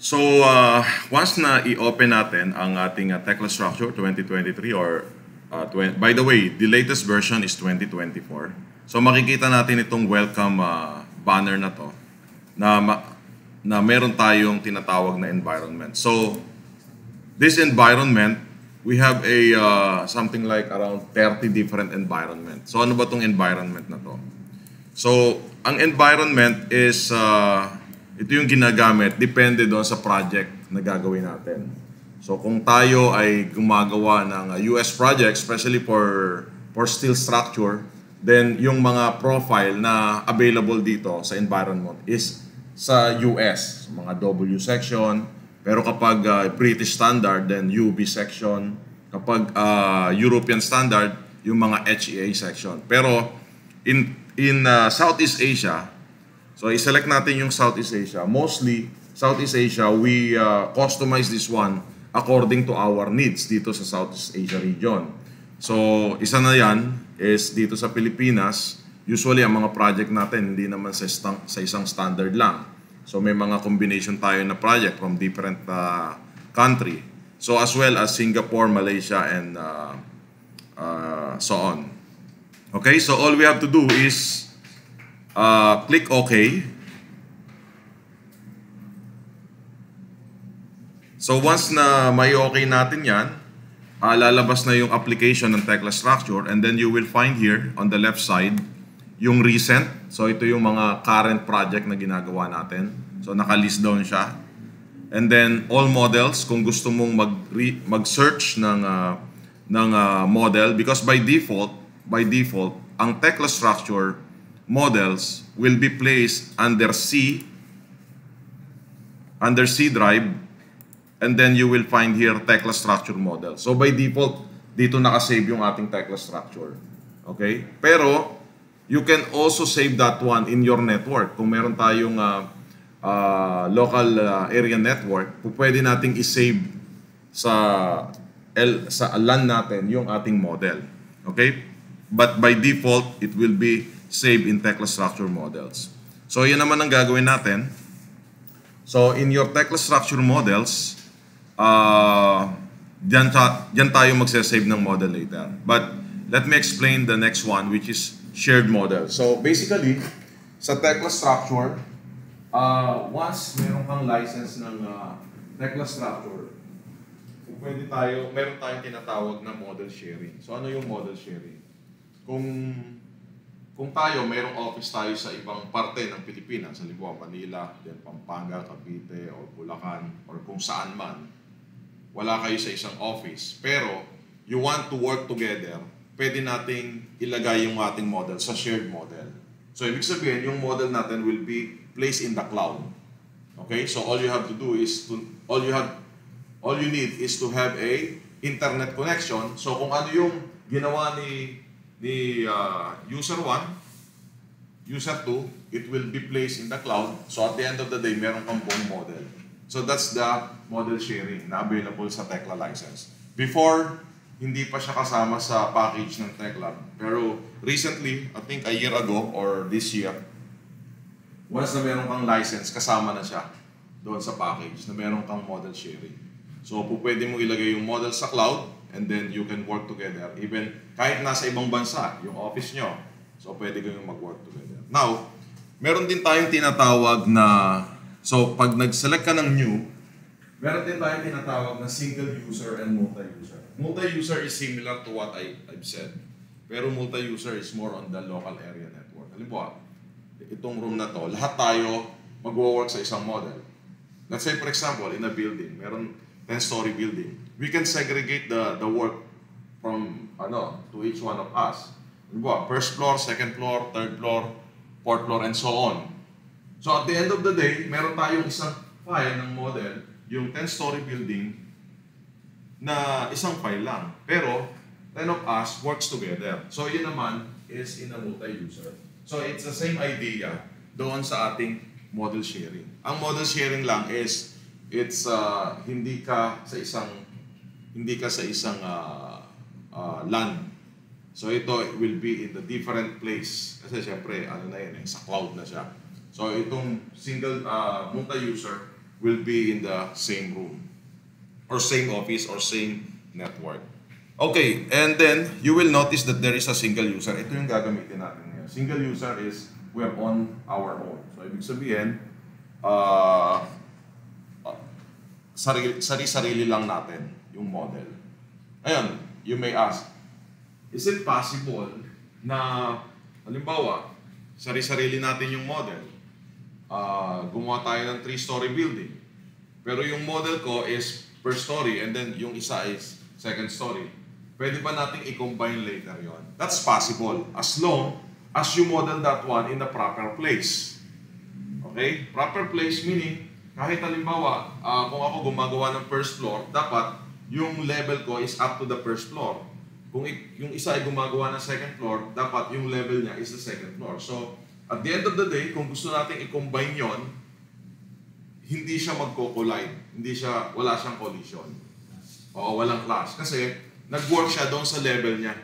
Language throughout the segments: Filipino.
So, once na i-open natin ang ating Tekla Structure 2023 or by the way, the latest version is 2024. So, makikita natin itong welcome banner na to na meron tayong tinatawag na environment. So, this environment, we have a something like around 30 different environment. So, ano ba tong environment na to? So, ang environment is ito yung ginagamit, depende doon sa project na gagawin natin. So kung tayo ay gumagawa ng US project, especially for steel structure, then yung mga profile na available dito sa environment is sa US, mga W section. Pero kapag British standard, then UB section. Kapag European standard, yung mga HEA section. Pero in Southeast Asia, so i-select natin yung Southeast Asia. Mostly, Southeast Asia, we customize this one according to our needs dito sa Southeast Asia region. So, isa na yan is dito sa Pilipinas, usually ang mga project natin hindi naman sa isang standard lang. So, may mga combination tayo na project from different country. So, as well as Singapore, Malaysia, and so on. Okay, so all we have to do is click OK. So once na may OK natin yan, lalabas na yung application ng Tekla Structure, and then you will find here on the left side yung recent. So ito yung mga current project na ginagawa natin. So naka-list down siya. And then all models, kung gusto mong mag-search ng model, because by default, ang Tekla Structure models will be placed under C drive, and then you will find here Tekla Structure model. So by default, dito naka-save yung ating Tekla Structure. Okay? Pero you can also save that one in your network. Kung meron tayong local area network, pwede nating i-save sa LAN natin yung ating model. Okay? But by default, it will be saved in Tekla Structure models. So, yan naman ang gagawin natin. So, in your Tekla Structure models, dyan tayo magsasave ng model later. But, let me explain the next one, which is shared model. So, basically, sa Tekla Structure, once meron kang license ng Tekla Structure, meron tayong tinatawag na model sharing. So, ano yung model sharing? Kung tayo, mayroong office tayo sa ibang parte ng Pilipinas, halimbawa Manila, then Pampanga, Cavite, o Bulacan, or kung saan man, wala kayo sa isang office, pero you want to work together, pwede nating ilagay yung ating model sa shared model. So, ibig sabihin, yung model natin will be placed in the cloud. Okay? So, all you need is to have a internet connection. So, kung ano yung ginawa ni user 1, user 2, it will be placed in the cloud. So at the end of the day, meron kang buong model. So that's the model sharing na available sa Tekla license. Before, hindi pa siya kasama sa package ng Tekla. Pero recently, I think a year ago or this year, once na meron kang license, kasama na siya doon sa package na meron kang model sharing. So pwede mo ilagay yung model sa cloud, and then you can work together. Even kahit nasa ibang bansa, yung office nyo. So, pwede kayong mag-work together. Now, meron din tayong tinatawag na, so, pag nag-select ka ng new, meron din tayong tinatawag na single user and multi-user. Multi-user is similar to what I've said. Pero multi-user is more on the local area network. Halimbawa, itong room na to, lahat tayo mag-work sa isang model. Let's say, for example, in a building, meron 10-story building. We can segregate the work from to each one of us. First floor, second floor, third floor, fourth floor, and so on. So at the end of the day, meron tayong isang file ng model, yung 10-story building, na isang file lang. Pero 10 of us works together. So yun naman is in a multi-user. So it's the same idea doon sa ating model sharing. Ang model sharing lang is it's hindi ka sa isang LAN. So ito will be in the different place. Kasi syempre, sa cloud na siya. So itong single multi-user will be in the same room or same office or same network. Okay, and then you will notice that there is a single user. Ito yung gagamitin natin ngayon. Single user is we're on our own. So, ibig sabihin, sarili-sarili lang natin yung model. Ayun, you may ask, is it possible na, halimbawa, sarili-sarili natin yung model? Gumawa tayo ng 3-story building. Pero yung model ko is per story and then yung isa is second story. Pwede ba natin i-combine later yon? That's possible as long as you model that one in the proper place. Okay? Proper place meaning, kahit halimbawa, kung ako gumagawa ng first floor, dapat yung level ko is up to the first floor. Kung yung isa ay gumagawa ng second floor, dapat yung level niya is the second floor. So, at the end of the day, kung gusto natin i-combine yon, hindi siya magko-collide. Wala siyang collision. O walang clash. Kasi, nag-work siya doon sa level niya.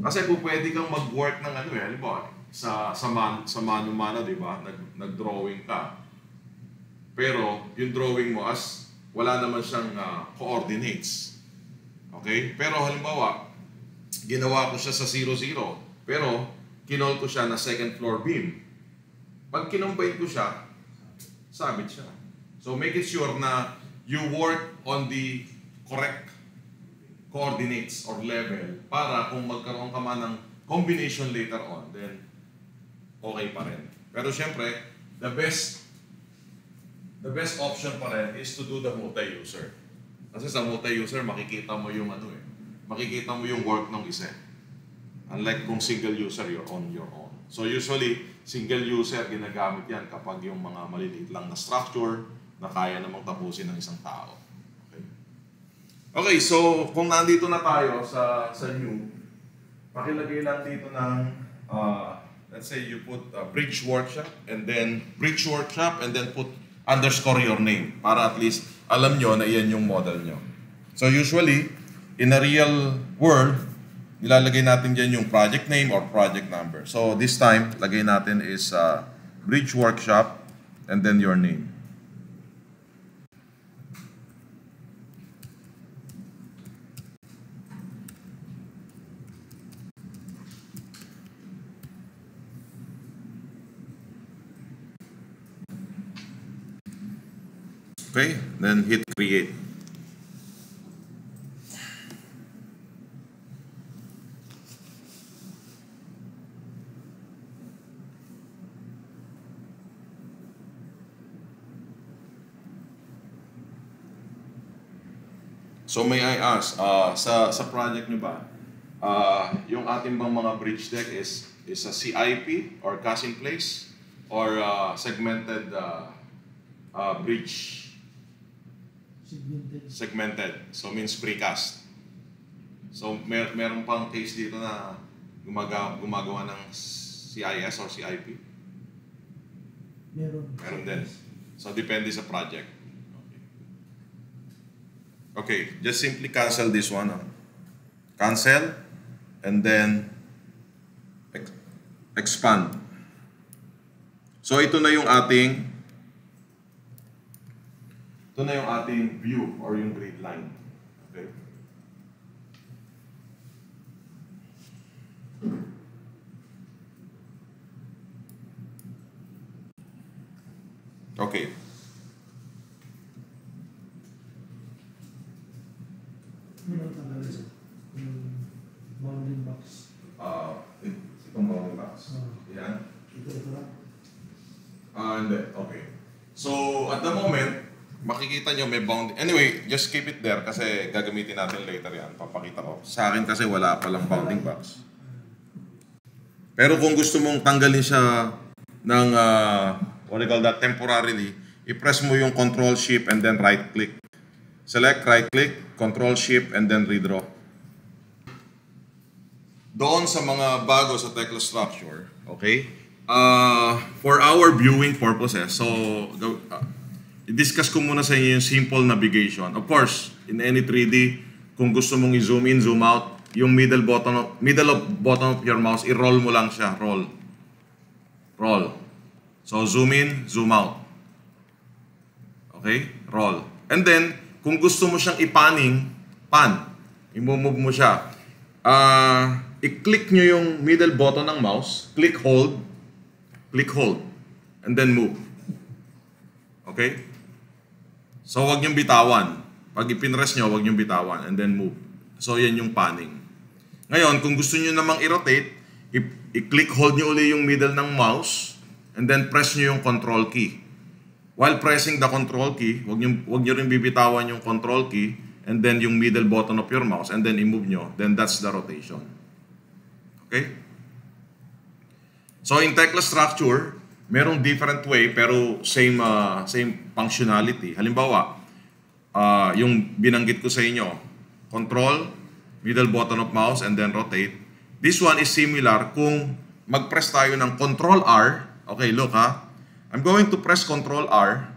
Kasi kung pwede kang mag-work ng halimbawa, sa mano-mano, di ba? Nag-drawing ka. Pero, yung drawing mo as wala naman siyang coordinates. Okay? Pero halimbawa, ginawa ko siya sa 0-0. Pero, kinol ko siya na second floor beam. Pag kinombine ko siya, sabit siya. So, make it sure na you work on the correct coordinates or level para kung magkaroon ka man ng combination later on, then okay pa rin. Pero syempre, the best option pa rin is to do the multi-user. Kasi sa multi-user, makikita mo yung makikita mo yung work ng isa. Unlike kung single user, you're on your own. So usually, single user, ginagamit yan kapag yung mga maliliit lang na structure na kaya namang tapusin ng isang tao. Okay, so kung nandito na tayo sa new, pakilagay lang dito ng, let's say you put bridge workshop and then put underscore your name para at least alam nyo na iyan yung model nyo. So usually, in a real world, nilalagay natin dyan yung project name or project number. So this time, lagay natin is bridge workshop and then your name. Okay, then hit create. So may I ask, sa project nyo ba, yung ating bang mga bridge deck is a CIP or cast in place or segmented bridge? Segmented. So means precast. So meron pang case dito na gumagawa ng CIS or CIP? Meron din. So depende sa project. Okay, just simply cancel this one. Cancel and then expand. So ito na yung ating view or yung grid line. Okay. Okay. Bounding box. Itong bounding box. Yan. Ito lang. Hindi. Okay. So, at the moment, makikita nyo may bounding. Anyway, just keep it there kasi gagamitin natin later yan. Papakita ko. Sa akin kasi wala palang bounding box. Pero kung gusto mong tanggalin siya ng, what do you call that, temporarily, i-press mo yung Control Shift and then right-click. Select, right-click, Control Shift, and then redraw. Doon sa mga bago sa Tekla structure, okay? For our viewing purposes, so i-discuss ko muna sa inyo yung simple navigation. Of course, in any 3D, kung gusto mong i-zoom in, zoom out, yung middle bottom of your mouse, i-roll mo lang siya. Roll. Roll. So zoom in, zoom out. Okay? Roll. And then, kung gusto mo siyang ipanning, pan. I-move mo siya. I-click nyo yung middle button ng mouse. Click hold. And then move. Okay? So, wag niyong bitawan. Pag ipinrest nyo, wag niyong bitawan. And then move. So, yan yung panning. Ngayon, kung gusto nyo namang i-rotate, i-click hold nyo uli yung middle ng mouse. And then press nyo yung control key. While pressing the control key, wag nyo rin bibitawan yung control key. And then yung middle button of your mouse. And then i-move nyo. Then that's the rotation. Okay? So, in Tekla structure, merong different way pero same functionality. Halimbawa, yung binanggit ko sa inyo, control, middle button of mouse, and then rotate. This one is similar kung mag-press tayo ng control R. Okay, look ha. I'm going to press control R.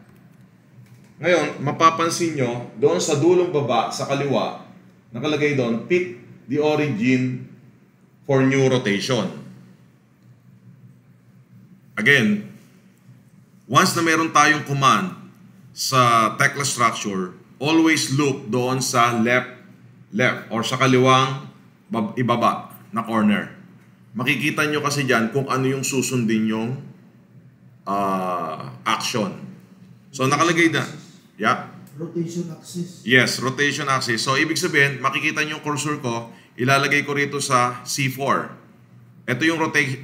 Ngayon, mapapansin nyo, doon sa dulong baba, sa kaliwa, nakalagay doon, pick the origin for new rotation. Again, once na meron tayong command sa Tekla structure, always look doon sa left or sa kaliwang ibaba na corner. Makikita nyo kasi dyan kung ano yung susundin yung action. So nakalagay na. Yeah. Rotation axis. Yes, rotation axis. So ibig sabihin, makikita nyo yung cursor ko, ilalagay ko rito sa C4. Ito yung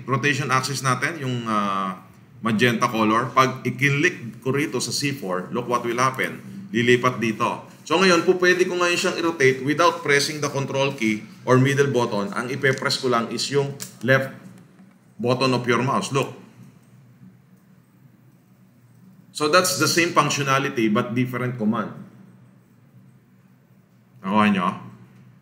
rotation axis natin, yung magenta color. Pag i-click ko rito sa C4, look what will happen. Lilipat dito. So ngayon, pwede ko ngayon siyang i-rotate without pressing the control key or middle button. Ang ipe-press ko lang is yung left button of your mouse. Look. So that's the same functionality but different command. Nakuha nyo?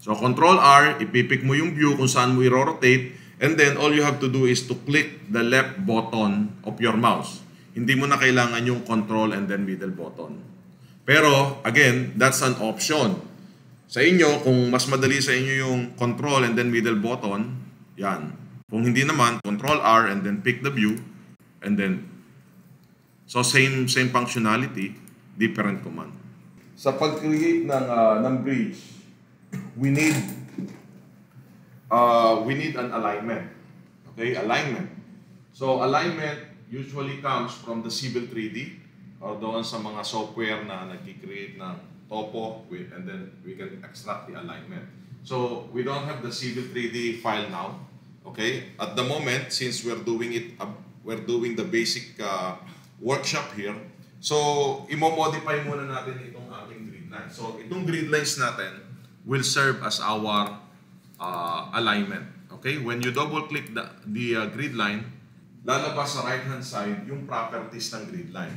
So control R, ipipick mo yung view kung saan mo i-rotate. And then, all you have to do is to click the left button of your mouse. Hindi mo na kailangan yung control and then middle button. Pero, again, that's an option. Sa inyo, kung mas madali sa inyo yung control and then middle button, yan. Kung hindi naman, control R and then pick the view. And then, so same functionality, different command. Sa pag-create ng bridge, we need an alignment. Okay, alignment. So alignment usually comes from the Civil 3D or doon sa mga software na nag-create ng topo and then we can extract the alignment. So we don't have the Civil 3D file now. Okay, at the moment since we're doing the basic workshop here. So i-modify muna natin itong ating grid line. So itong grid lines natin will serve as our alignment. Okay? When you double-click the grid line, lalabas sa right-hand side yung properties ng grid line.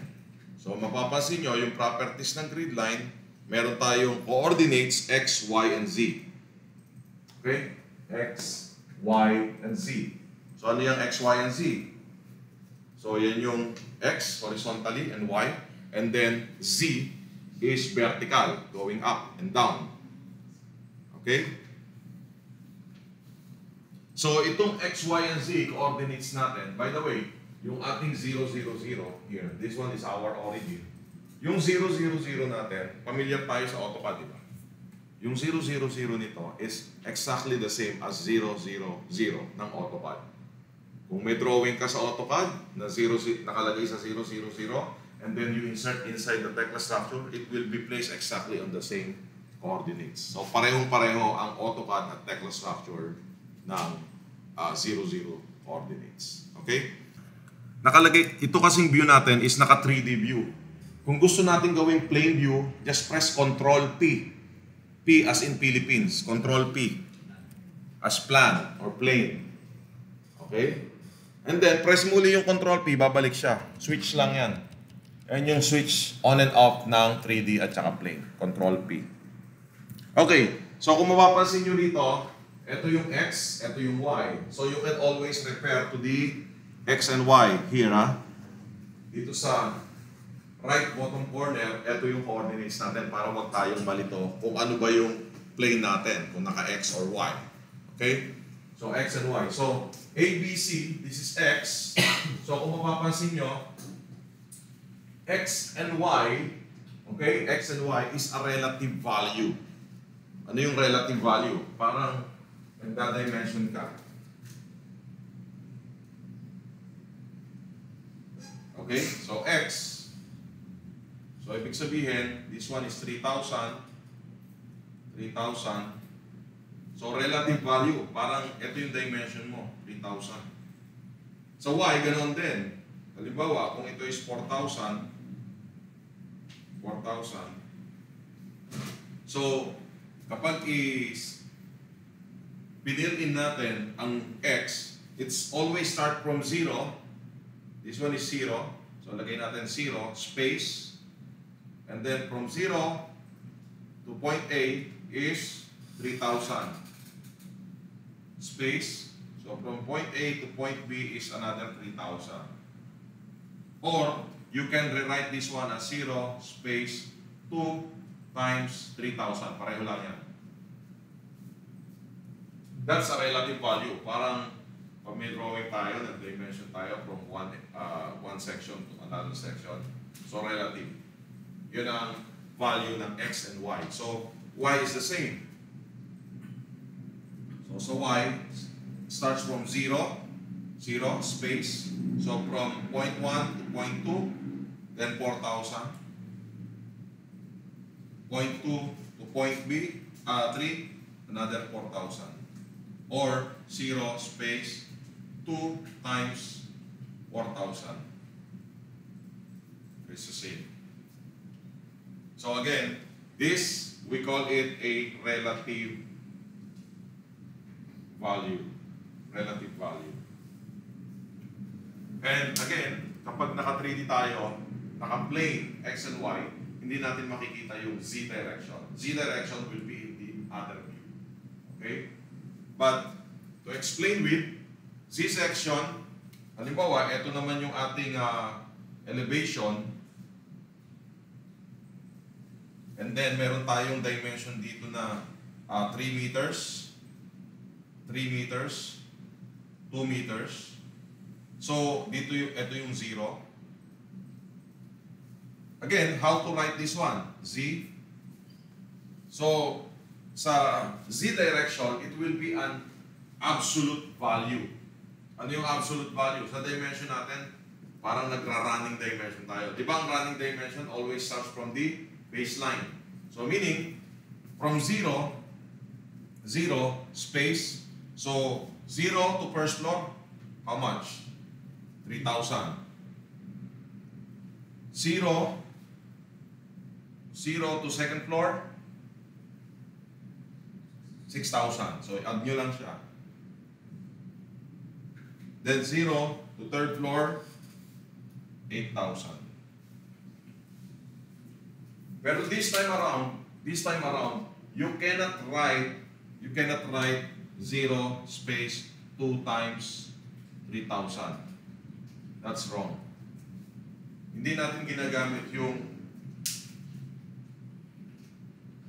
So, mapapansin nyo, yung properties ng grid line, meron tayong coordinates X, Y, and Z. Okay? X, Y, and Z. So, ano yung X, Y, and Z? So, yan yung X, horizontally, and Y. And then, Z is vertical, going up and down. Okay? So, itong X, Y, and Z coordinates natin. By the way, yung ating 0, 0, 0 here, this one is our origin. Yung 0, 0, 0 natin, familiar tayo sa AutoCAD, di ba? Yung 0, 0, 0 nito is exactly the same as 0, 0, 0 ng AutoCAD. Kung may drawing ka sa AutoCAD na nakalagay sa 0, 0, 0, and then you insert inside the Tekla structure, it will be placed exactly on the same coordinates. So, parehong-pareho ang AutoCAD at Tekla structure ng 0, 0 coordinates. Okay? Nakalagay, ito kasing view natin is naka 3D view. Kung gusto natin gawing plain view, just press Control P. P as in Philippines. Control P. As plan or plane. Okay? And then, press muli yung Control P, babalik siya. Switch lang yan. Yan yung switch on and off ng 3D at saka plane. Control P. Okay. So, kung mapapansin nyo dito, ito yung X, ito yung Y. So, you can always refer to the X and Y here, ha? Dito sa right bottom corner, ito yung coordinates natin para wag tayong malito kung ano ba yung plane natin, kung naka-X or Y. Okay? So, X and Y. So, A, B, C, this is X. So, kung mapapansin nyo, X and Y Okay? X and Y is a relative value. Ano yung relative value? Parang nagda-dimension ka. Okay? So, X. So, ibig sabihin, this one is 3,000. 3,000. So, relative value. Parang ito yung dimension mo. 3,000. So, Y, ganoon din. Halimbawa, kung ito is 4,000. 4,000. So, kapag pinil-in natin ang X, it's always start from 0. This one is 0. So, lagay natin 0, space. And then from 0 to point A is 3,000. Space. So, from point A to point B is another 3,000. Or, you can rewrite this one as 0, space, 2 times 3,000. Pareho lang yan. That's a relative value. Parang pag may drawing tayo, nag-dimension tayo from one section to another section. So, relative. Yun ang value ng X and Y. So, Y is the same. So Y starts from 0, space. So, from point 1 to point 2, then 4,000. Point 2 to point B, 3, another 4,000. Or 0, space, 2 times 4,000. It's the same. So again, this, we call it a relative value. Relative value. And again, kapag naka-3D tayo, naka-plane X and Y, hindi natin makikita yung Z direction. Z direction will be in the other view. Okay? But, to explain with Z section, halimbawa, ito naman yung ating elevation. And then, meron tayong dimension dito na 3 meters, 3 meters, 2 meters. So, dito ito yung 0. Again, how to write this one? Z. So, sa Z direction, it will be an absolute value. Ano yung absolute value? Sa dimension natin, parang nagra-running dimension tayo. Di ba ang running dimension always starts from the baseline? So, meaning, from 0, space. So, 0 to first floor, how much? 3,000. 0 to second floor, 6,000. So, add nyo lang siya. Then 0 to third floor, 8,000. Pero this time around, you cannot write 0 space 2 times 3,000. That's wrong. Hindi natin ginagamit yung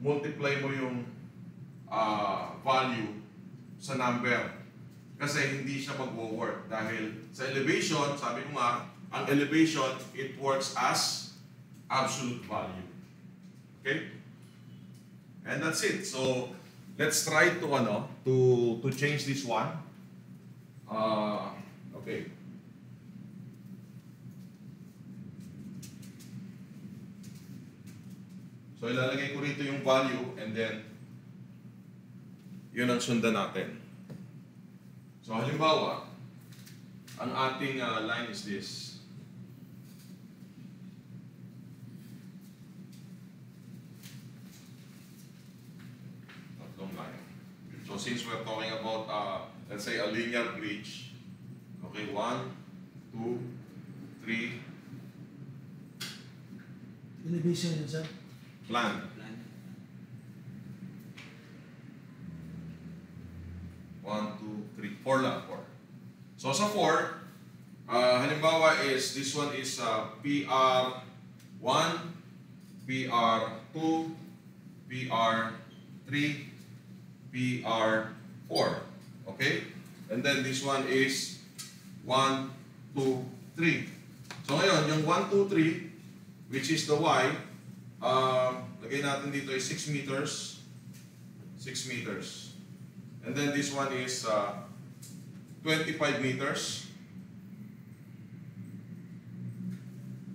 multiply mo yung value sa number. Kasi hindi siya mag-work. Dahil sa elevation, sabi ko nga, ang elevation, it works as absolute value. Okay? And that's it. So, let's try to change this one. Okay. So, ilalagay ko rito yung value and then yun ang sundan natin. So, halimbawa, ang ating line is this. Tatlong line. So, since we're talking about, let's say, a linear bridge, okay, 1, 2, 3. Elevation yun, sir? Plan. 1, 2, 3, 4 lang, 4. So sa 4, halimbawa is, this one is PR1, PR2, PR3, PR4. Okay? And then this one is 1, 2, 3. So ngayon, yung 1, 2, 3, which is the Y, lagay natin dito is 6 meters. 6 meters. And then this one is 25 meters.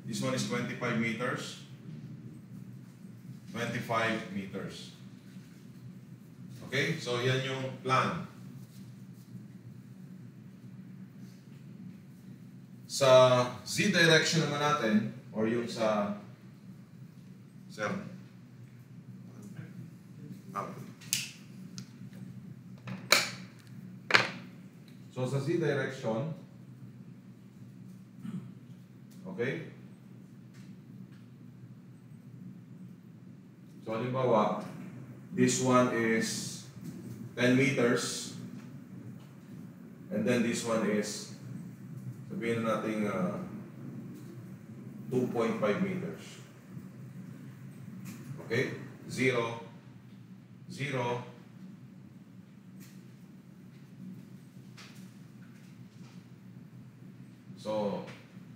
This one is 25 meters. 25 meters. Okay? So, yan yung plan. Sa Z direction naman natin, or yung sa... Sir? So, sa Z direction, okay? So, halimbawa, this one is 10 meters, and then this one is, sabihin na natin 2.5 meters. Okay? 0, 0, so,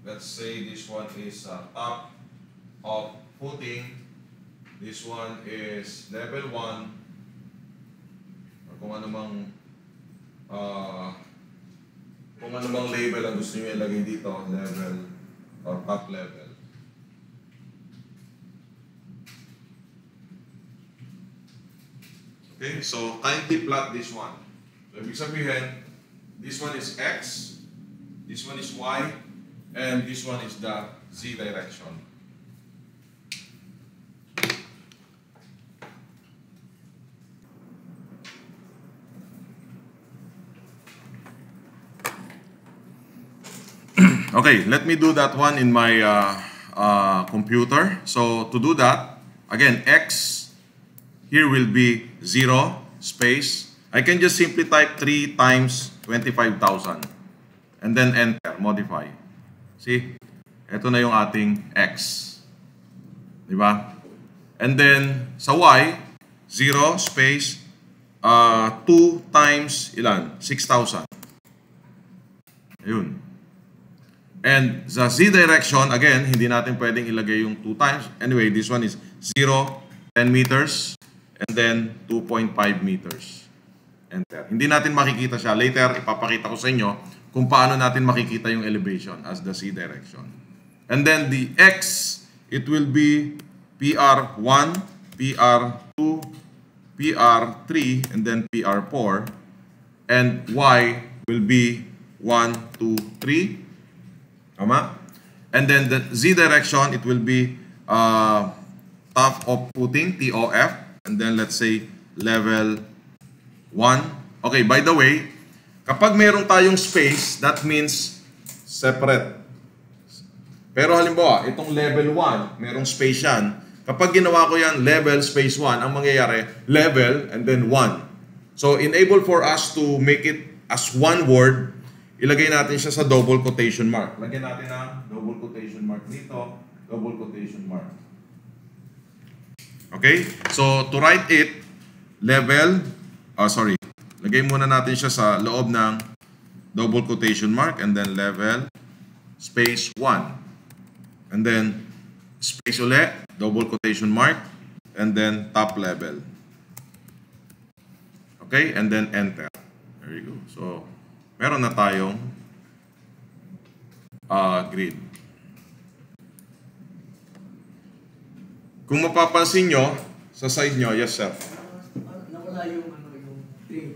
let's say this one is top of footing. This one is level 1. Or kung ano mang label ang gusto nyo ilagay dito, level or top level. Okay, so kindly plot this one. So, ibig sabihin, this one is X, this one is Y, and this one is the Z direction. Okay, let me do that one in my computer. So to do that, again, X here will be 0 space. I can just simply type 3 times 25,000 and then enter, modify. See? Ito na yung ating X. Diba? And then sa Y, 0 space 2 times ilan? 6,000. Ayun. And sa Z direction, again, hindi natin pwedeng ilagay yung 2 times. Anyway, this one is 0, 10 meters, and then 2.5 meters. Enter. Hindi natin makikita siya. Later, ipapakita ko sa inyo kung paano natin makikita yung elevation as the Z direction. And then the X, it will be PR1, PR2, PR3, and then PR4. And Y will be 1, 2, 3. Tama? And then the Z direction, it will be top of footing, TOF. And then let's say level 1. Okay, by the way, kapag mayroong tayong space, that means separate. Pero halimbawa, itong level 1, mayroong space yan. Kapag ginawa ko yan, level, space 1, ang mangyayari, level, and then 1. So, enable for us to make it as one word, ilagay natin siya sa double quotation mark. Lagyan natin ng double quotation mark dito, double quotation mark. Okay? So, to write it, level, lagay muna natin siya sa loob ng double quotation mark and then level, space 1. And then, space ulit, double quotation mark, and then top level. Okay? And then enter. There you go. So, meron na tayong grid. Kung mapapansin nyo, sa side nyo, yes sir. Nawala yung yung trade.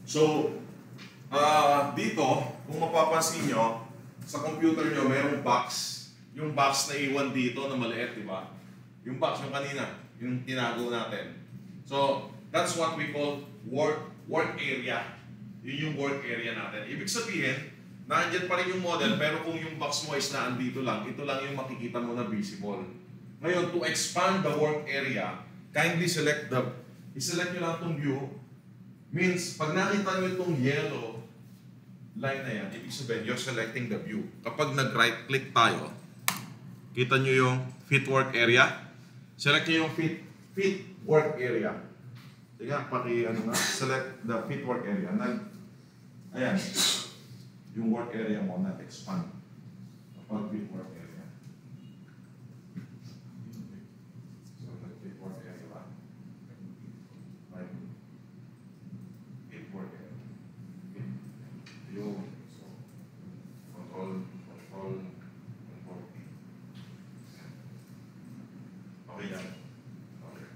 So, dito, kung mapapansin nyo, sa computer nyo, mayroong box. Yung box na iwan dito na maliit, di ba? Yung box, yung kanina, yung tinago natin. So, that's what we call work area. Yun yung work area natin. Ibig sabihin, nandiyan pa rin yung model, pero kung yung box mo is naandito lang, ito lang yung makikita mo na visible. Ngayon, to expand the work area, kindly select i-select nyo lang itong view. Means, pag nakita nyo itong yellow line na yan, ibig sabihin, you're selecting the view. Kapag nag-right click tayo, kita nyo yung fit work area. Select nyo yung fit work area. Sige, select the fit work area. Ayan. Yung work area mo na-expand. Kapag big work area. So, big work area ba? Right. Big work area. Yung, so, control. Okay yan. Okay.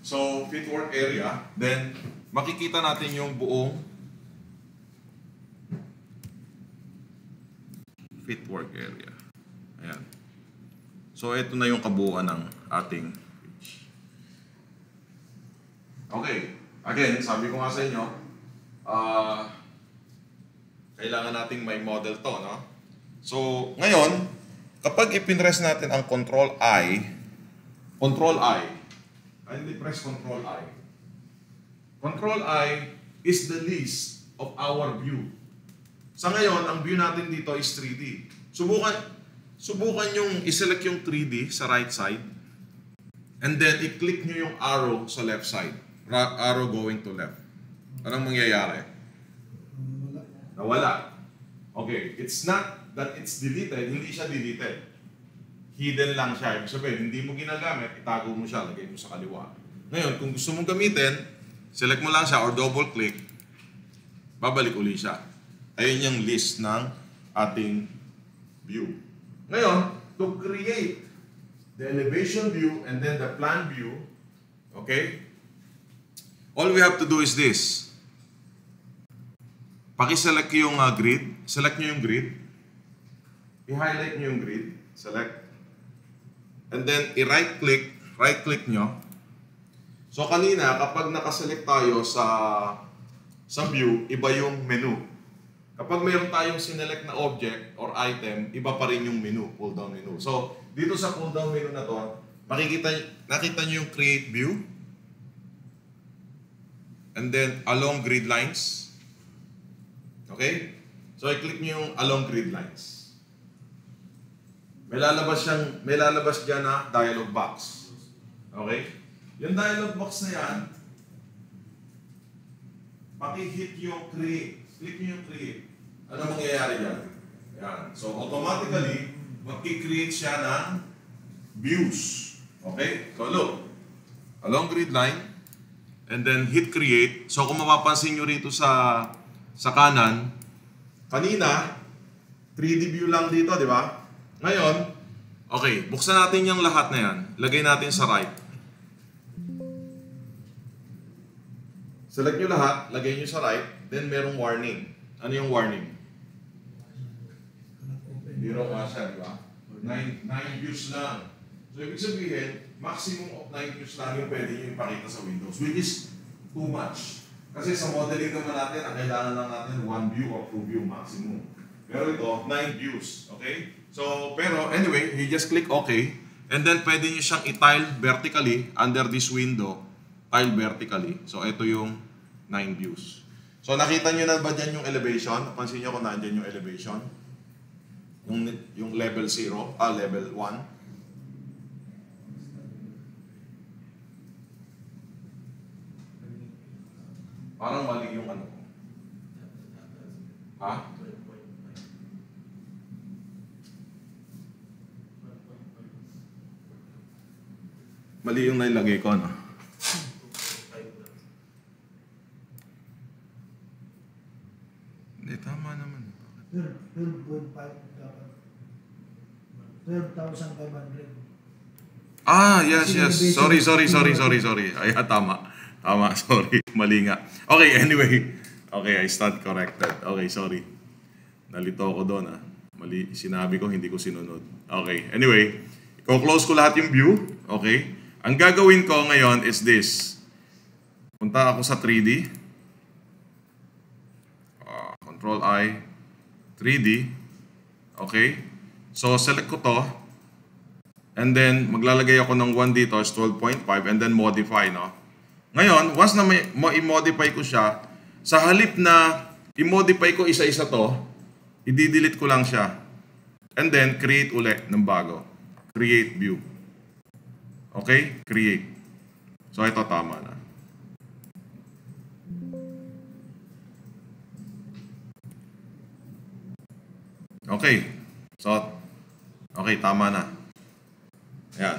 So, fit work area, then makikita natin yung buong fit work area. Ayan. So, ito na yung kabuuan ng ating page. Okay. Again, sabi ko nga sa inyo, kailangan nating may model to, no? So, ngayon, kapag ipinrest natin ang Control I, kindly press Control I. Control I is the list of our view. Sa ngayon, ang view natin dito is 3D. Subukan yung iselect yung 3D sa right side and then i-click nyo yung arrow sa left side. Arrow going to left. Anong mangyayari? Nawala. Okay, it's not that it's deleted, hindi siya deleted. Hidden lang siya. Ibig sabihin, hindi mo ginagamit, itago mo siya, lagay mo sa kaliwa. Ngayon, kung gusto mong gamitin, select mo lang siya or double click, babalik uli siya. Ayun yung list ng ating view. Ngayon, to create the elevation view and then the plan view, okay? All we have to do is this. Paki-select yung grid. Select nyo yung grid. I-highlight nyo yung grid. Select. And then, i-right click nyo. So, kanina, kapag nakaselect tayo sa view, iba yung menu. Kapag mayroon tayong sinelect na object or item, iba pa rin yung menu, pull down menu. So, dito sa pull down menu na to, nakita nyo yung create view. And then, along grid lines. Okay? So, i-click nyo yung along grid lines. May lalabas dyan na dialog box. Okay? Yung dialog box na yan, paki-hit yung create. Click nyo yung create. Ano mangyayari dyan? Yan. So, automatically, mag-create siya ng views. Okay? So, look. Along grid line, and then hit create. So, kung mapapansin nyo rito sa kanan, kanina, 3D view lang dito, di ba? Ngayon, okay, buksan natin yung lahat na yan. Lagay natin sa right. Select nyo lahat, lagay nyo sa right, then merong warning. Ano yung warning? Zero nga siya, di ba? 9 views lang. So, ibig sabihin, maximum of 9 views lang yung pwede nyo ipakita sa Windows, which is too much. Kasi sa modeling naman natin, ang kailangan lang natin 1 view or 2 view maximum. Pero ito, 9 views. Okay? So, pero anyway, you just click OK. And then, pwede nyo siyang i-tile vertically under this window. Tile vertically. So, ito yung 9 views. So, nakita nyo na ba dyan yung elevation? Napansin nyo kung nandyan yung elevation? Yung level 0, level 1. Parang mali yung ano. Ha? Mali yung nailagay ko, no? Hindi, tama naman. 12.5 dapat. 12,500. Yes. Sorry. Ay, tama. Tama, sorry. Mali nga. Okay, anyway. Okay, I stand corrected. Okay, sorry. Nalito ako doon, ah. Mali, sinabi ko, hindi ko sinunod. Okay, anyway. I-close ko lahat yung view. Okay. Ang gagawin ko ngayon is this. Punta ako sa 3D. Control I. 3D. Okay. So, select ko to. And then, maglalagay ako ng 1 dito is 12.5 and then modify, no? Ngayon, once na i-modify ko siya, sa halip na i-modify ko isa-isa to, i-delete ko lang siya. And then, create ulit ng bago. Create view. Okay? Create. So, ito tama na. Okay. So, okay, tama na. Ayan.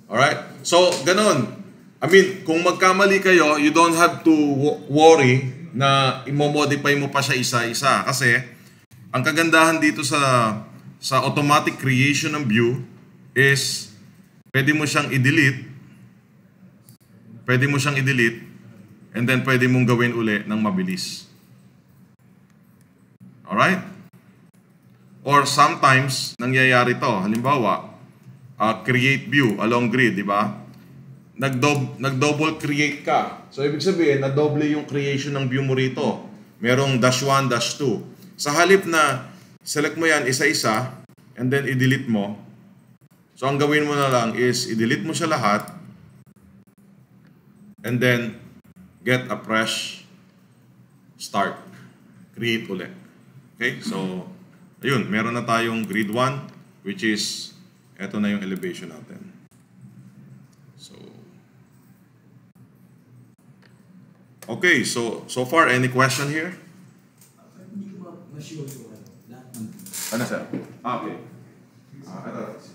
Alright? So, ganun. I mean, kung magkamali kayo, you don't have to worry na i-modify mo pa siya isa-isa. Kasi, ang kagandahan dito sa automatic creation ng view is pwede mo siyang i-delete. Pwede mo siyang i-delete and then pwede mong gawin uli ng mabilis. Alright? Or sometimes, nangyayari to. Halimbawa, create view along grid, di ba? Nag-double create ka. So, ibig sabihin, na-double yung creation ng view mo rito. Merong -1, -2. Sa halip na select mo yan isa-isa and then i-delete mo. So, ang gawin mo na lang is i-delete mo siya lahat and then get a fresh start. Create ulit. Okay? So, ayun, meron na tayong grid 1 which is, eto na yung elevation natin. So, okay, so far, any question here? Hindi ko ma-sure yung lahat ng... Ano sir? Okay. Ito.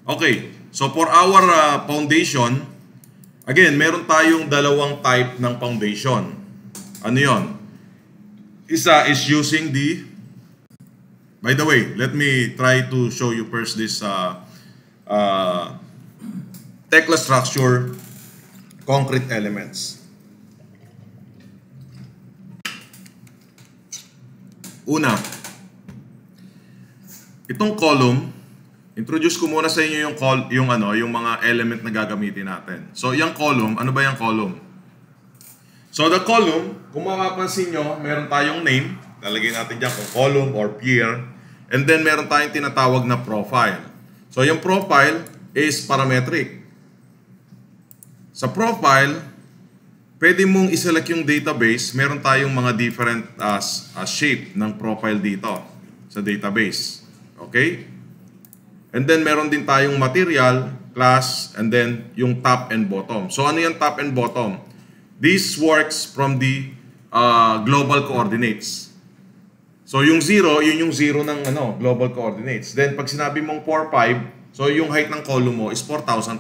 Okay, so for our foundation, again, meron tayong dalawang type ng foundation. Ano yon? Isa is using the, by the way, let me try to show you first this Tekla structure concrete elements. Una, itong column, introduce ko muna sa inyo yung mga element na gagamitin natin. So, yung column, ano ba yung column? So, the column, kung mapapansin nyo, meron tayong name. Lalagay natin dyan kung column or pier. And then, meron tayong tinatawag na profile. So, yung profile is parametric. Sa profile, pwede mong iselect yung database. Meron tayong mga different shape ng profile dito sa database. Okay? And then, meron din tayong material, class, and then yung top and bottom. So, ano yung top and bottom? This works from the global coordinates. So, yung 0, yun yung 0 ng global coordinates. Then, pag sinabi mong 4, 5, so yung height ng column mo is 4,500.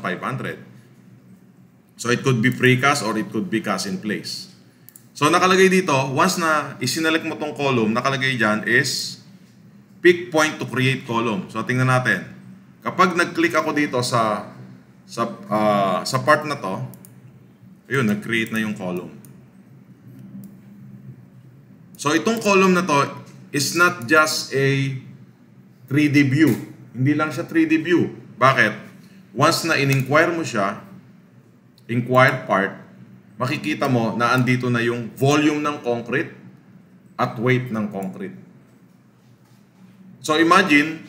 So, it could be precast or it could be cast in place. So, nakalagay dito, once na isinelect mo tong column, nakalagay dyan is pick point to create column. So, tingnan natin. Kapag nag-click ako dito sa part na to, ayun, nag-create na yung column. So, itong column na to is not just a 3D view. Hindi lang siya 3D view. Bakit? Once na in-inquire mo siya, inquired part, makikita mo na andito na yung volume ng concrete at weight ng concrete. So, imagine,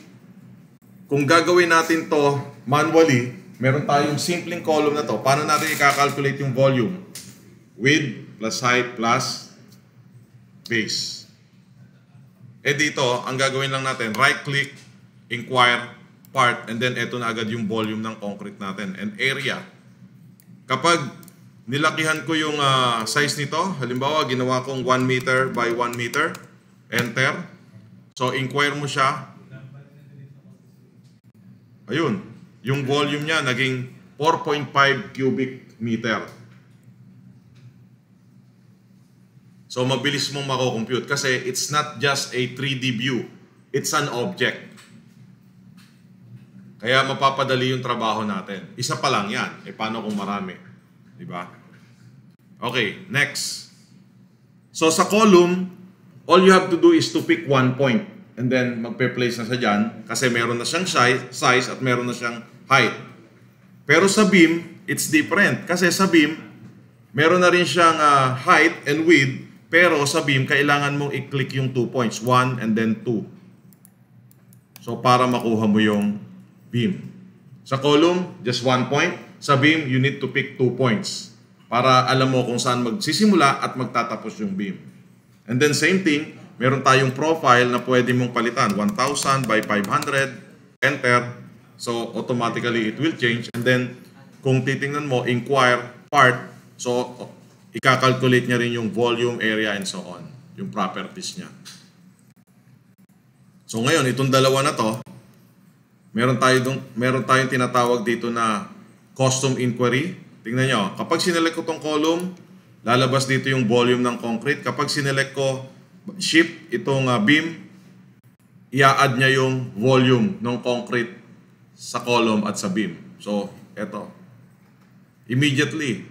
kung gagawin natin to manually, meron tayong simpleng column na to. Paano natin i-calculate yung volume? Width plus height plus base. Eh dito, ang gagawin lang natin, right-click, inquire, part, and then eto na agad yung volume ng concrete natin and area. Kapag nilakihan ko yung size nito, halimbawa ginawa kong 1 meter by 1 meter, enter. So, inquire mo siya. Ayun, yung volume niya naging 4.5 cubic meter. So, mabilis mong mako-compute kasi it's not just a 3D view. It's an object. Kaya mapapadali yung trabaho natin. Isa pa lang yan. Eh, paano kung marami? Diba? Okay, next. So, sa column, all you have to do is to pick one point. And then, magpe-place na siya dyan kasi meron na siyang size at meron na siyang height. Pero sa beam, it's different. Kasi sa beam, meron na rin siyang height and width. Pero sa beam, kailangan mong i-click yung 2 points. 1 and then 2. So, para makuha mo yung beam. Sa column, just 1 point. Sa beam, you need to pick 2 points. Para alam mo kung saan magsisimula at magtatapos yung beam. And then, same thing, meron tayong profile na pwede mong palitan. 1,000 by 500 enter, so automatically it will change. And then, kung titingnan mo, inquire part, so ikakalculate niya rin yung volume, area, and so on. Yung properties niya. So ngayon, itong dalawa na to, meron tayong tinatawag dito na custom inquiry. Tingnan nyo, kapag sinelect ko tong column, lalabas dito yung volume ng concrete. Kapag sinelect ko ship, itong beam, i-add niya yung volume ng concrete sa column at sa beam. So, eto. Immediately,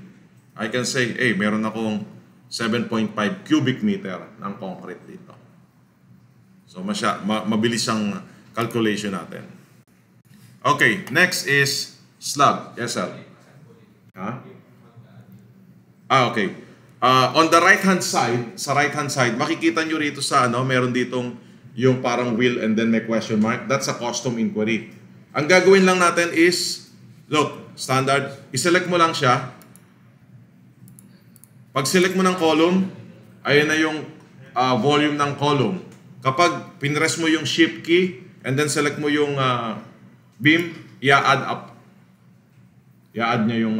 I can say, hey, meron akong 7.5 cubic meter ng concrete dito. So, mabilis ang calculation natin. Okay, next is slab. Yes, sir. Huh? Okay. On the right-hand side, sa right-hand side, makikita nyo rito sa meron ditong yung parang wheel and then may question mark. That's a custom inquiry. Ang gagawin lang natin is, look, standard, iselect mo lang siya. Pag select mo ng column, ayan na yung volume ng column. Kapag pinress mo yung shift key and then select mo yung beam, i-add up. I-add niya yung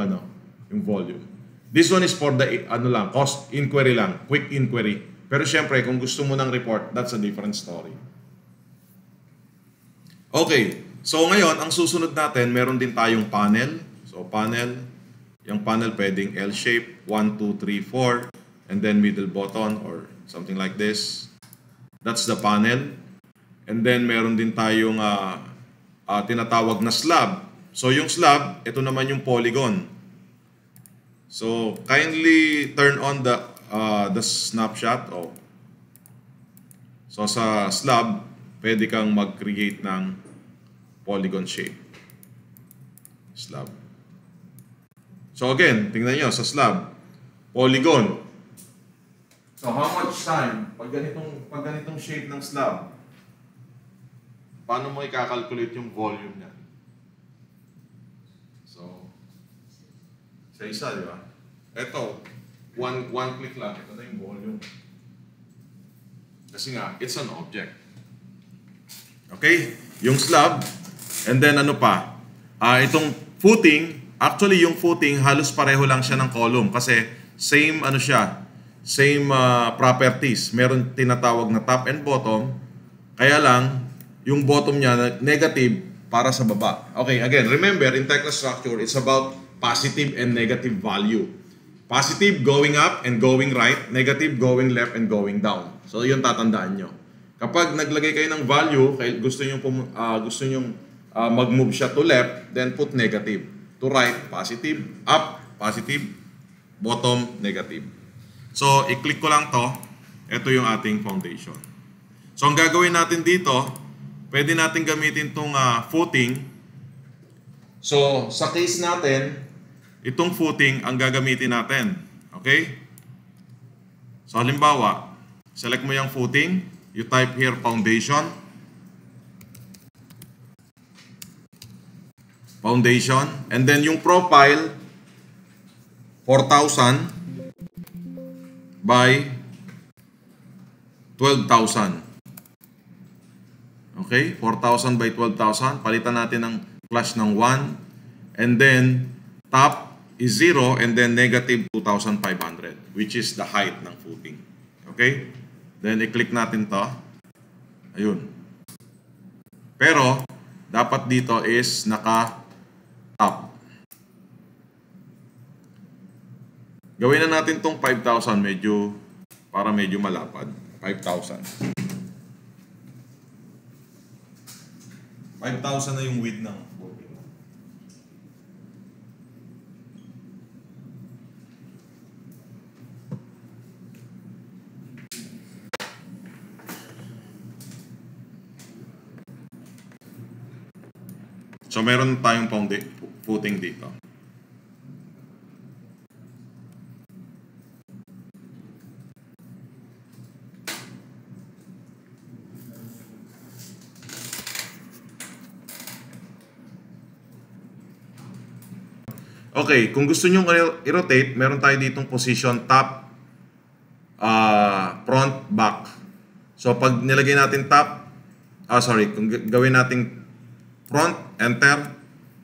yung volume. This one is for the cost inquiry lang, quick inquiry. Pero syempre, kung gusto mo ng report, that's a different story. Okay, so ngayon, ang susunod natin, meron din tayong panel. So panel, yung panel pwedeng L-shape, 1, 2, 3, 4, and then middle button or something like this. That's the panel. And then meron din tayong tinatawag na slab. So yung slab, ito naman yung polygon. So kindly turn on the snapshot. So sa slab, pwede kang mag-create ng polygon shape. Slab. So again, tingnan nyo sa slab, polygon. So how much time pag ganitong shape ng slab? Paano mo i-calculate yung volume niya? So sa isa, di ba? Ito, one click lang. Ito na yung volume. Kasi nga, it's an object. Okay? Yung slab, and then ano pa? Itong footing, actually yung footing, halos pareho lang siya ng column kasi same same properties. Meron tinatawag na top and bottom, kaya lang, yung bottom niya negative para sa baba. Okay, again, remember, in Tekla structure, it's about positive and negative value. Positive going up and going right, negative going left and going down. So yun tatandaan nyo. Kapag naglagay kayo ng value, gusto nyo mag-move siya to left, then put negative. To right, positive. Up, positive. Bottom, negative. So i-click ko lang to. Ito yung ating foundation. So ang gagawin natin dito, pwede natin gamitin itong footing. So sa case natin, itong footing ang gagamitin natin. Okay? So halimbawa, select mo yung footing, you type here foundation. Foundation. And then yung profile, 4,000 by 12,000. Okay? 4,000 by 12,000. Palitan natin ng flash ng 1. And then, top is 0 and then negative 2,500, which is the height ng footing. Okay? Then, i-click natin to. Ayun. Pero, dapat dito is naka-top. Gawin na natin tong 5,000 para medyo malapad. 5,000. 5,000 na yung width ng footing. So meron tayong footing dito. Okay, kung gusto nyo i-rotate, meron tayo ditong position top, front, back. So pag nilagay natin top, kung gawin natin front, enter,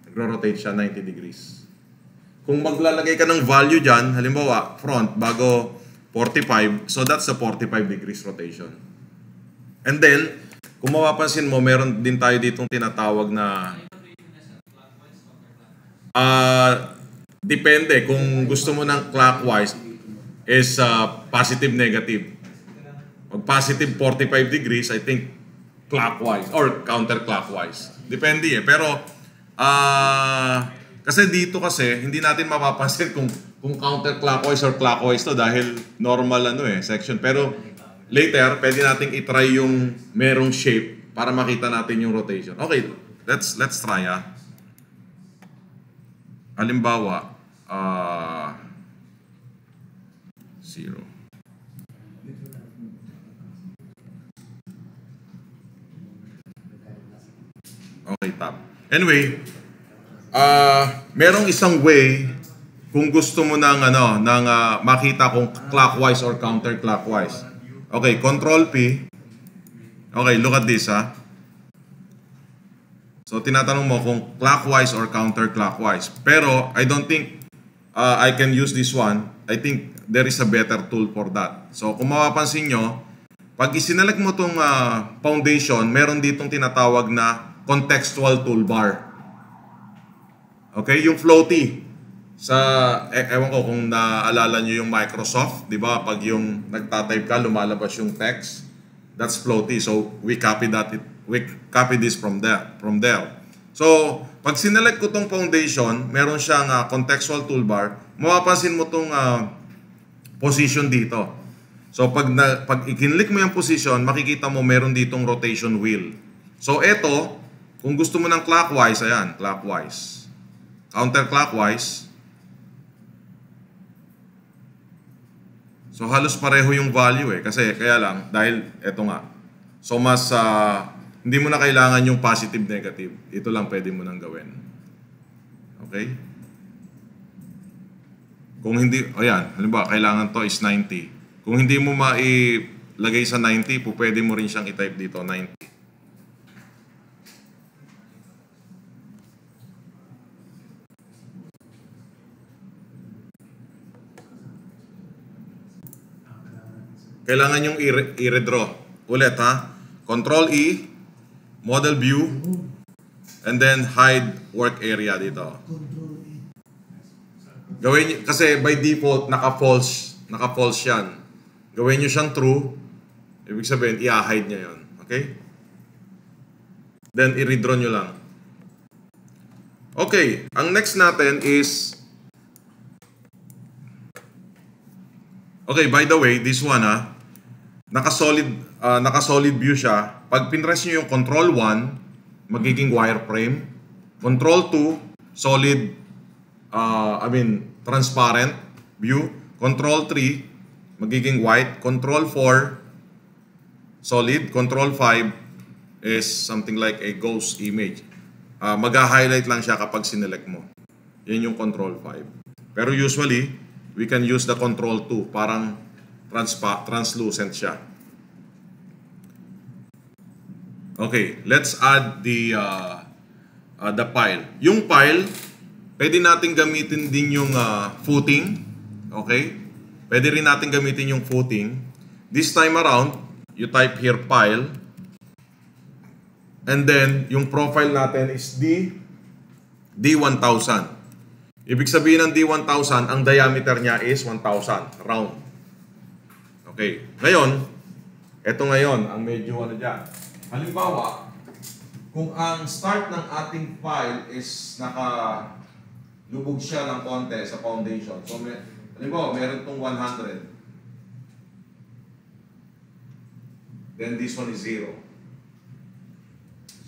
nagro-rotate siya 90 degrees. Kung maglalagay ka ng value dyan, halimbawa, front, bago 45, so that's a 45 degrees rotation. And then, kung mapapansin mo, meron din tayo ditong tinatawag na depende. Kung gusto mo ng clockwise is positive, negative. Pag positive 45 degrees, I think clockwise or counterclockwise. Depende eh. Pero, kasi dito kasi, hindi natin mapapansin kung counterclockwise or clockwise to dahil normal section. Pero later, pwede nating itry yung merong shape para makita natin yung rotation. Okay, let's try Halimbawa, 0. Okay, tap. Anyway, merong isang way kung gusto mo ng makita kung clockwise or counterclockwise. Okay, Control P. Okay, look at this So tinatanong mo kung clockwise or counterclockwise. Pero I don't think I can use this one. I think there is a better tool for that. So kung mapapansin nyo, pag isinelect mo itong foundation, meron ditong tinatawag na contextual toolbar. Okay, yung floaty. Ewan ko kung naalala nyo yung Microsoft, di ba? Pag yung nagtatype ka, lumalabas yung text. That's floaty. So we copy this from there. So pag sinelect ko tong foundation, meron siyang contextual toolbar. Mapapansin mo tong position dito. So pag i-click mo yung position, makikita mo meron ditong rotation wheel. So eto, kung gusto mo ng clockwise, ayan, clockwise. Counterclockwise. So halos pareho yung value kasi kaya lang dahil eto nga. So mas hindi mo na kailangan yung positive negative. Ito lang pwede mo nang gawin. Okay? Kung hindi, ayan, halimbawa kailangan to is 90. Kung hindi mo mailagay sa 90, pwede mo rin siyang i-type dito 90. Kailangan yung i-redraw. Ulit Control E, Model View, and then hide work area dito. Control E. Gawin kasi by default naka-false yan. Gawin niyo siyang true. Ibig sabihin i-hide niya 'yon. Okay? Then i-redraw niyo lang. Okay, ang next natin is okay, by the way, this one naka-solid view siya. Pag pinress niyo yung Control 1, magiging wireframe. Control 2, solid, transparent view. Control 3, magiging white. Control 4, solid. Control 5 is something like a ghost image. Mag-highlight lang siya kapag sinelect mo. Yan yung Control 5. Pero usually, we can use the Control 2. Parang translucent siya. Okay, let's add the pile. Yung pile, pwede natin gamitin din yung footing. Okay? Pwede rin natin gamitin yung footing. This time around, you type here pile. And then, yung profile natin is D1000. Ibig sabihin ng D1000, ang diameter niya is 1000, round. Okay. Ngayon, eto ngayon, ang medyo dyan. Halimbawa, kung ang start ng ating file is nakalubog siya ng konti sa foundation. So, halimbawa, meron itong 100. Then this one is 0.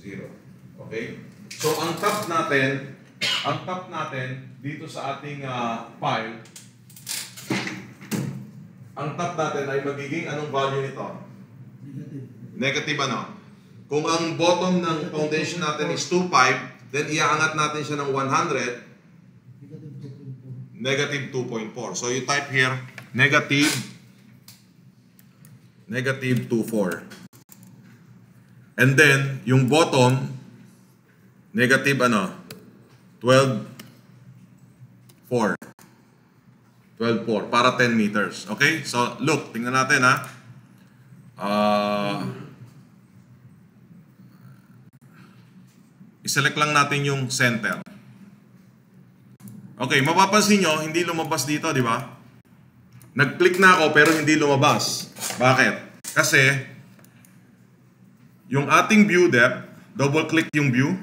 0. Okay? So, ang top natin dito sa ating file, ang top natin ay magiging anong value nito? Negative. Negative Kung ang bottom ng foundation natin is 2.5, then iaangat natin siya ng 100, Negative 2.4. negative 2.4. So you type here, negative 2.4. And then, yung bottom, Negative ano? 12.4. 12.4 para 10 meters. Okay? So, look, tingnan natin ha. I-select lang natin yung center. Okay, mapapansin nyo, hindi lumabas dito, di ba? Nag-click na ako pero hindi lumabas. Bakit? Kasi, yung ating view depth, double-click yung view,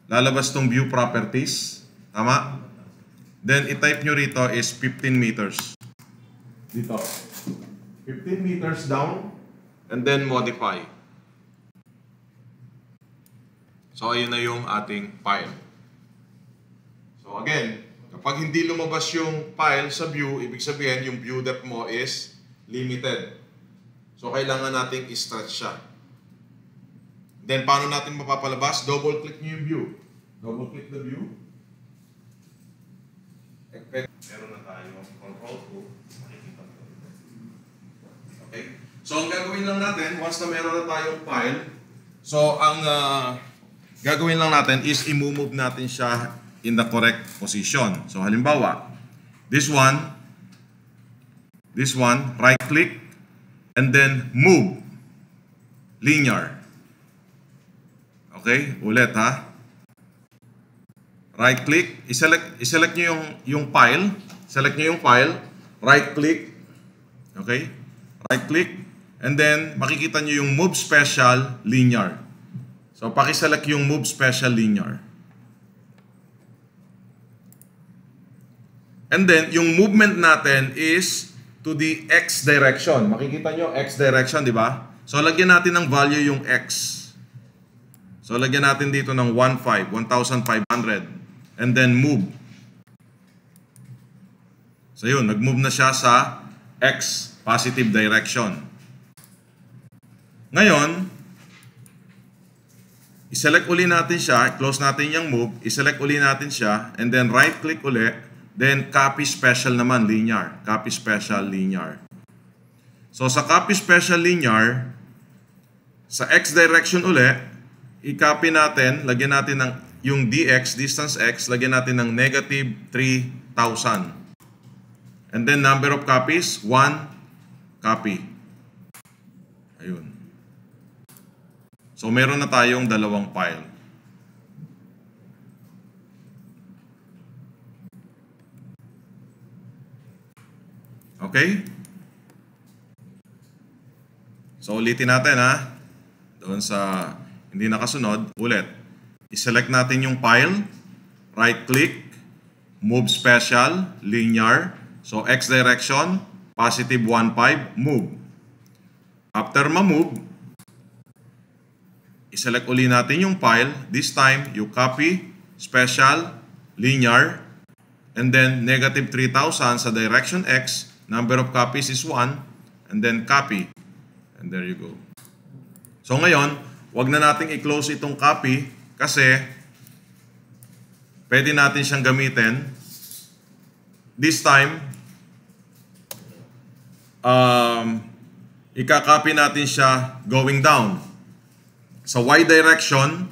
lalabas tong view properties. Tama? Then, i-type nyo rito is 15 meters. Dito. 15 meters down, and then modify. So, ayun na yung ating file. So, again, kapag hindi lumabas yung file sa view, ibig sabihin yung view depth mo is limited. So, kailangan nating i-stretch siya. Then, paano natin mapapalabas? Double-click nyo yung view. Double-click the view. Effect. Meron na tayo. Control 2. Makikita mo. Okay? So, ang gagawin lang natin, once na meron na tayong file, so, ang gagawin lang natin is i-move natin siya in the correct position. So, halimbawa, this one, right-click, and then move. Linear. Okay? Ulit ha. Right-click, i-select nyo yung file. Select nyo yung file. Right-click. Okay? Right-click. And then, makikita nyo yung Move Special Linear. So, paki-select yung Move Special Linear. And then, yung movement natin is to the X direction. Makikita nyo, X direction, di ba? So, lagyan natin ng value yung X. So, lagyan natin dito ng 1,500. And then, move. So, yun. Nag-move na siya sa X positive direction. Ngayon, i-select uli natin siya. Close natin yung move. I-select uli natin siya. And then, right-click uli. Then, copy special naman, linear. Copy special, linear. So, sa copy special, linear, sa X direction uli, i-copy natin, lagyan natin ng yung dx, distance x, lagyan natin ng negative 3,000. And then, number of copies, 1 copy. Ayun. So, meron na tayong dalawang file. Okay? So, ulitin natin ha. Doon sa hindi nakasunod, ulit. I-select natin yung file, right-click, move special, linear. So, X direction, positive 1,500, move. After ma-move, i-select uli natin yung file. This time, you copy, special, linear, and then negative 3,000 sa direction X. Number of copies is 1, and then copy. And there you go. So ngayon, wag na nating i-close itong copy kasi pwede natin siyang gamitin. This time, ika-copy natin siya going down. Sa Y direction,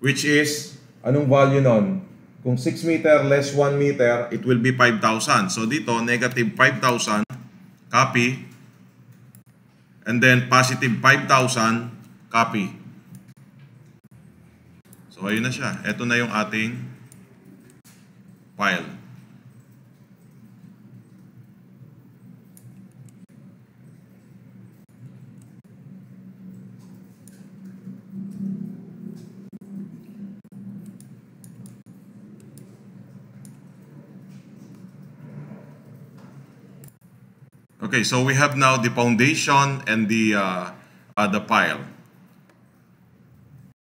which is, anong value nun? Kung 6 meter less 1 meter, it will be 5,000. So dito, negative 5,000, copy. And then positive 5,000, copy. So ayun na siya. Ito na yung ating file. Okay, so we have now the foundation and the file.